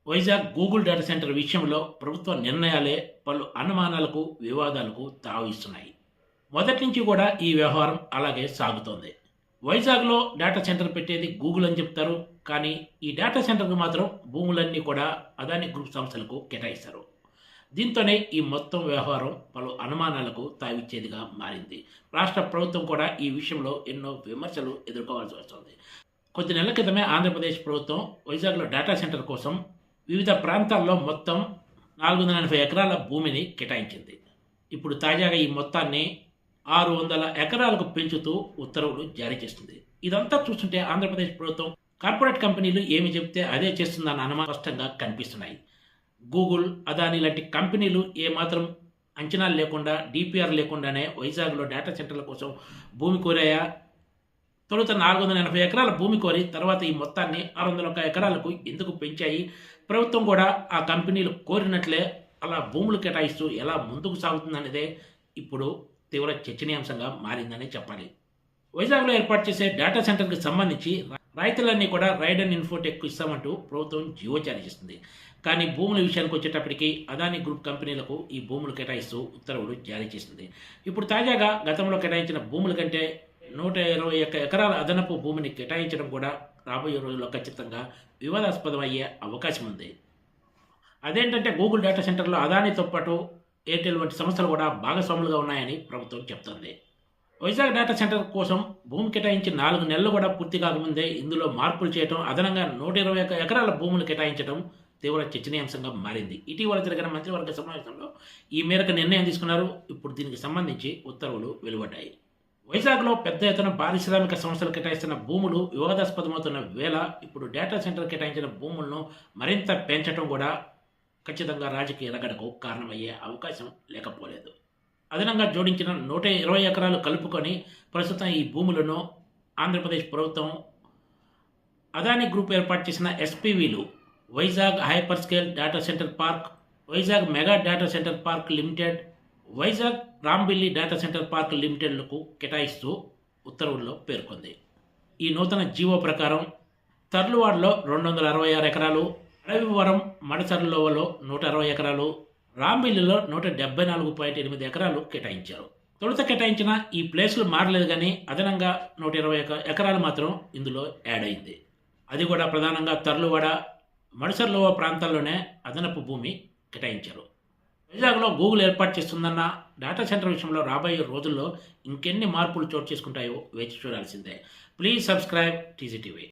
Vizag Google data centre విషయంలో ప్రభుత్వ నిర్ణయాలే పలు అనుమానాలకు, వివాదాలకు తావిస్తున్నాయి. మొదటి నుంచి కూడా ఈ వ్యవహారం అలాగే సాగుతోంది. వైజాగ్‌లో డేటా సెంటర్ పెట్టేది గూగుల్ అని చెప్తారు. కానీ ఈ డేటా సెంటర్‌కు మాత్రం భూములన్నీ కూడా అదాని గ్రూప్ సంస్థలకు కేటాయిస్తారు. దీంతోనే ఈ మొత్తం వ్యవహారం పలు అనుమానాలకు తావిచ్చేదిగా మారింది. రాష్ట్ర ప్రభుత్వం కూడా ఈ విషయంలో ఎన్నో విమర్శలు ఎదుర్కోవాల్సి వస్తుంది. కొద్ది నెలల క్రితమే ఆంధ్రప్రదేశ్ ప్రభుత్వం వైజాగ్‌లో డేటా సెంటర్ కోసం వివిధ ప్రాంతాల్లో మొత్తం 480 ఎకరాల భూమిని కేటాయించింది. ఇప్పుడు తాజాగా ఈ మొత్తాన్ని 600 ఎకరాలకు పెంచుతూ ఉత్తర్వులు జారీ చేస్తుంది. ఇదంతా చూస్తుంటే ఆంధ్రప్రదేశ్ ప్రభుత్వం కార్పొరేట్ కంపెనీలు ఏమి చెబితే అదే చేస్తుందన్న అనుమానం స్పష్టంగా కనిపిస్తున్నాయి. గూగుల్, అదానీ లాంటి కంపెనీలు ఏమాత్రం అంచనాలు లేకుండా, డీపీఆర్ లేకుండానే వైజాగ్‌లో డేటా సెంటర్ల కోసం భూమి కోరాయా? తొలుత 480 ఎకరాల భూమి కోరి తర్వాత ఈ మొత్తాన్ని 601 ఎకరాలకు ఎందుకు పెంచాయి? ప్రభుత్వం కూడా ఆ కంపెనీలు కోరినట్లే అలా భూములు కేటాయిస్తూ ఎలా ముందుకు సాగుతుందనేదే ఇప్పుడు తీవ్ర చర్చనీయాంశంగా మారిందని చెప్పాలి. వైజాగ్‌లో ఏర్పాటు చేసే డేటా సెంటర్‌కి సంబంధించి రైతులన్నీ కూడా రైడ్ అండ్ ఇన్ఫోటెక్ ఇస్తామంటూ ప్రభుత్వం జీవో జారీ చేస్తుంది. కానీ భూముల విషయానికి వచ్చేటప్పటికి అదానీ గ్రూప్ కంపెనీలకు ఈ భూములు కేటాయిస్తూ ఉత్తర్వులు జారీ చేసింది. ఇప్పుడు తాజాగా గతంలో కేటాయించిన భూముల కంటే 121 ఎకరాల అదనపు భూమిని కేటాయించడం కూడా రాబోయే రోజుల్లో ఖచ్చితంగా వివాదాస్పదమయ్యే అవకాశం ఉంది. అదేంటంటే గూగుల్ డేటా సెంటర్లో అదానీతో పాటు ఎయిర్టెల్ వంటి సంస్థలు కూడా భాగస్వాములుగా ఉన్నాయని ప్రభుత్వం చెప్తోంది. వైజాగ్ డేటా సెంటర్ కోసం భూమి కేటాయించి 4 నెలలు కూడా పూర్తి కాకముందే ఇందులో మార్పులు చేయడం, అదనంగా 121 ఎకరాల భూములు కేటాయించడం తీవ్ర చర్చనీయాంశంగా మారింది. ఇటీవల జరిగిన మంత్రివర్గ సమావేశంలో ఈ మేరకు నిర్ణయం తీసుకున్నారు. ఇప్పుడు దీనికి సంబంధించి ఉత్తర్వులు వెలువడ్డాయి. వైజాగ్‌లో పెద్ద ఎత్తున పారిశ్రామిక సంస్థలు కేటాయిస్తున్న భూములు వివాదాస్పదమవుతున్న వేళ ఇప్పుడు డేటా సెంటర్ కేటాయించిన భూములను మరింత పెంచడం కూడా ఖచ్చితంగా రాజకీయ రగడకు కారణమయ్యే అవకాశం లేకపోలేదు. అదనంగా జోడించిన 120 ఎకరాలు కలుపుకొని ప్రస్తుతం ఈ భూములను ఆంధ్రప్రదేశ్ ప్రభుత్వం అదానీ గ్రూప్ ఏర్పాటు చేసిన ఎస్పీవీలు Vizag hyper scale data centre park, Vizag mega data centre park limited, Vizag Rambilli data centre park లిమిటెడ్లకు కేటాయిస్తూ ఉత్తర్వుల్లో పేర్కొంది. ఈ నూతన జీవో ప్రకారం తర్లువాడలో 266 ఎకరాలు, అడవివరం మడసర్లోవలో 160 ఎకరాలు, రాంబిల్లిలో 174.8 ఎకరాలు కేటాయించారు. తొలుత కేటాయించిన ఈ ప్లేసులు మారలేదు కానీ అదనంగా 120 ఎకరాలు మాత్రం ఇందులో యాడ్ అయింది. అది కూడా ప్రధానంగా తర్లువాడ, మడసర్లోవ ప్రాంతాల్లోనే అదనపు భూమి కేటాయించారు. వైజాగ్‌లో గూగుల్ ఏర్పాటు చేస్తుందన్న డేటా సెంటర్ విషయంలో రాబోయే రోజుల్లో ఇంకెన్ని మార్పులు చోటు చేసుకుంటాయో వేచి చూడాల్సిందే. Please subscribe TGTV.